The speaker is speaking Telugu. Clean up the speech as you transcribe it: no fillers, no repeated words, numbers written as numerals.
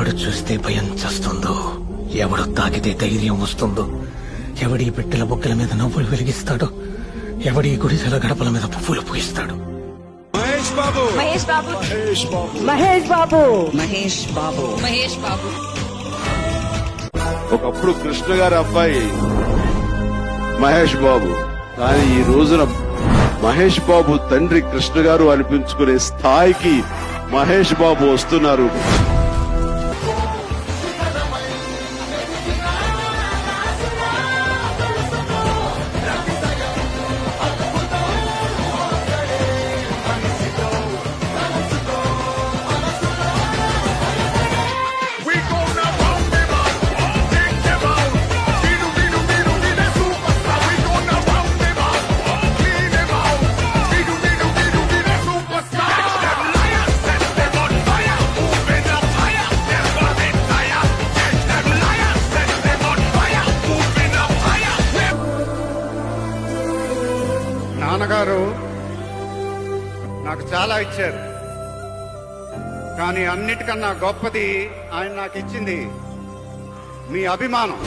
ఎవడు చూస్తే భయం చేస్తుందో, ఎవడు తాకితే ధైర్యం వస్తుందో, ఎవడి పెట్టెల బొక్కల మీద నవ్వులు వెలిగిస్తాడో, ఎవడి గుడిసెల గడపల మీద పువ్వులు పూయిస్తాడు. మహేష్ బాబు, మహేష్ బాబు, మహేష్ బాబు, మహేష్ బాబు, మహేష్ బాబు. ఒకప్పుడు కృష్ణ గారి అబ్బాయి మహేష్ బాబు, కానీ ఈ రోజున మహేష్ బాబు తండ్రి కృష్ణ గారు అనిపించుకునే స్థాయికి మహేష్ బాబు వస్తున్నారు. నాన్నగారు నాకు చాలా ఇచ్చారు, కానీ అన్నిటికన్నా గొప్పది ఆయన నాకు ఇచ్చింది మీ అభిమానం.